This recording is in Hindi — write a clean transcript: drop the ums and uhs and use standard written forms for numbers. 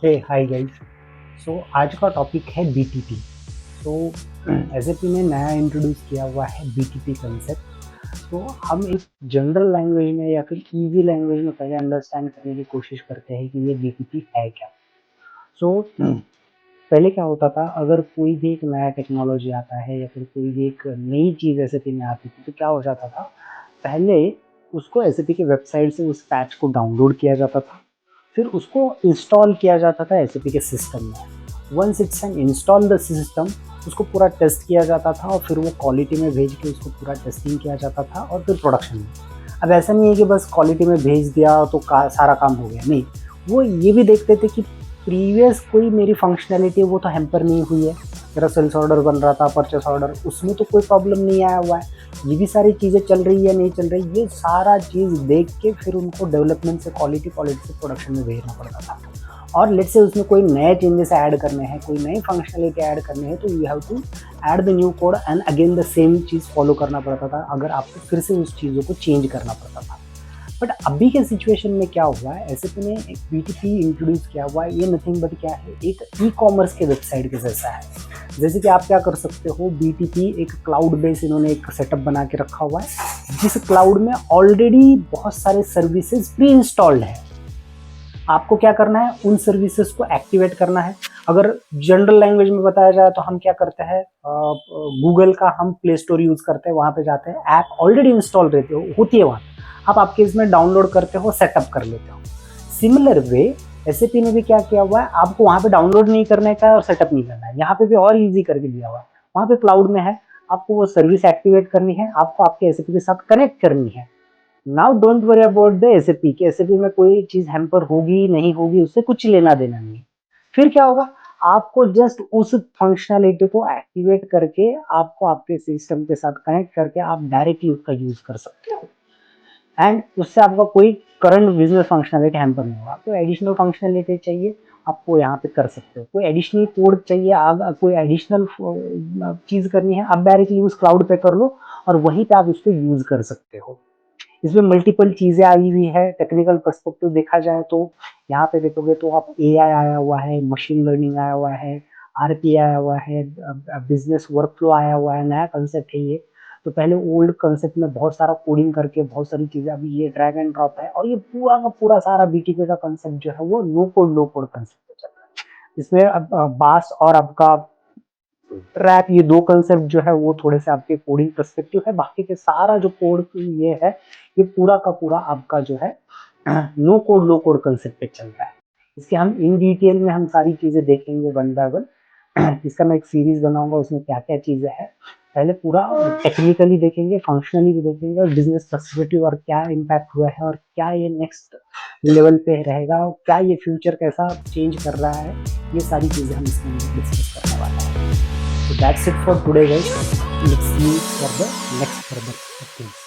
हे हाय गाइस। सो आज का टॉपिक है बीटीपी। सो एसएपी ने नया इंट्रोड्यूस किया हुआ है बीटीपी कंसेप्ट। तो हम एक जनरल लैंग्वेज में या फिर इजी लैंग्वेज में पहले अंडरस्टैंड करने की कोशिश करते हैं कि ये बीटीपी है क्या। सो पहले क्या होता था, अगर कोई भी एक नया टेक्नोलॉजी आता है या फिर कोई भी एक नई चीज़ एसएपी में आती थी तो क्या हो जाता था, पहले उसको एसएपी की वेबसाइट से उस पैच को डाउनलोड किया जाता था, फिर उसको इंस्टॉल किया जाता था एसएपी के सिस्टम में। Once it's an install the system, उसको पूरा टेस्ट किया जाता था और फिर वो क्वालिटी में भेज के उसको पूरा टेस्टिंग किया जाता था और फिर प्रोडक्शन में। अब ऐसा नहीं है कि बस क्वालिटी में भेज दिया तो सारा काम हो गया, नहीं। वो ये भी देखते थे कि प्रीवियस कोई मेरी फंक्शनैलिटी वो तो हैम्पर नहीं हुई है, मेरा सेल्स ऑर्डर बन रहा था, परचेस ऑर्डर, उसमें तो कोई प्रॉब्लम नहीं आया हुआ है, ये भी सारी चीज़ें चल रही है नहीं चल रही, ये सारा चीज़ देख के फिर उनको डेवलपमेंट से क्वालिटी से प्रोडक्शन में भेजना पड़ता था। और लेट्स से उसमें कोई नए चेंजेस ऐड करने हैं, कोई नई फंक्शनलिटी ऐड करनी है, तो you have to add the new code and again the same चीज़ फॉलो करना पड़ता था, अगर आपको फिर से उस चीज़ों को चेंज करना पड़ता था। बट अभी के सिचुएशन में क्या हुआ है, एसएपी ने एक बीटीपी इंट्रोड्यूस किया हुआ है। ये नथिंग बट क्या है, एक ई कॉमर्स के वेबसाइट के जैसा है। जैसे कि आप क्या कर सकते हो, बीटीपी एक क्लाउड बेस इन्होंने एक सेटअप बना के रखा हुआ है, जिस क्लाउड में ऑलरेडी बहुत सारे सर्विसेज प्री इंस्टॉल्ड है। आपको क्या करना है, उन सर्विसेज को एक्टिवेट करना है। अगर जनरल लैंग्वेज में बताया जाए तो हम क्या करते हैं, गूगल का हम प्ले स्टोर यूज करते हैं, वहाँ पे जाते हैं, ऐप ऑलरेडी इंस्टॉल रहती होती है वहाँ, आप आपके इसमें डाउनलोड करते हो, सेटअप कर लेते हो। सिमिलर वे एसएपी ने भी क्या किया हुआ है, आपको वहाँ पे डाउनलोड नहीं करने का और सेटअप नहीं करना है, यहाँ पे भी और इजी करके दिया हुआ है। वहाँ पे क्लाउड में है, आपको वो सर्विस एक्टिवेट करनी है, आपको आपके एसएपी के साथ कनेक्ट करनी है। Now don't worry about the SAP कि एसएपी में कोई चीज हैम्पर होगी नहीं होगी, उससे कुछ लेना देना नहीं है। फिर क्या होगा, आपको जस्ट उस फंक्शनलिटी को एक्टिवेट करके आपको आपके सिस्टम के साथ कनेक्ट करके आप डायरेक्टली उसका यूज कर सकते हो एंड उससे आपका कोई करंट बिजनेस फंक्शनलिटी हैम्पर नहीं होगा। आपको एडिशनल फंक्शनलिटी चाहिए, आपको यहाँ पे कर सकते हो। कोई एडिशनल कोड चाहिए, आप कोई एडिशनल चीज़ करनी है, आप डायरेक्टली उस क्लाउड पे कर लो और वहीं पे आप उसको यूज़ कर सकते हो। इसमें मल्टीपल चीज़ें आई हुई है। टेक्निकल पर्सपेक्टिव देखा जाए तो यहाँ पे देखोगे तो आप एआई आया हुआ है, मशीन लर्निंग आया हुआ है, आरपी आया हुआ है, बिजनेस वर्कफ्लो आया हुआ है, नया कंसेप्ट है ये। तो पहले ओल्ड कंसेप्ट में बहुत सारा कोडिंग करके बहुत सारी चीज़ें, अभी ये ड्रैग एंड ड्रॉप है और ये पूरा का पूरा सारा बीटीपी का कंसेप्ट जो है वो नो कोड कंसेप्ट पे चल रहा है। इसमें अब बास और आपका रैप, ये दो कंसेप्ट जो है वो थोड़े से आपके कोडिंग पर्सपेक्टिव है, बाकी के सारा जो कोड ये है ये पूरा का पूरा आपका जो है नो कोड लो कोड कंसेप्ट पे चल रहा है। इसके हम इन डिटेल में हम सारी चीज़ें देखेंगे वन बाय वन। इसका मैं एक सीरीज बनाऊंगा, उसमें क्या क्या चीज़ें हैं पहले पूरा टेक्निकली देखेंगे, फंक्शनली भी देखेंगे और बिजनेस पर्सपेक्टिव और क्या इम्पैक्ट हुआ है और क्या ये नेक्स्ट लेवल पे रहेगा और क्या ये फ्यूचर कैसा चेंज कर रहा है, ये सारी चीज़ें हम इसमें डिस्कस करने वाले हैं। So that's it for today guys. Let's see for the next further things.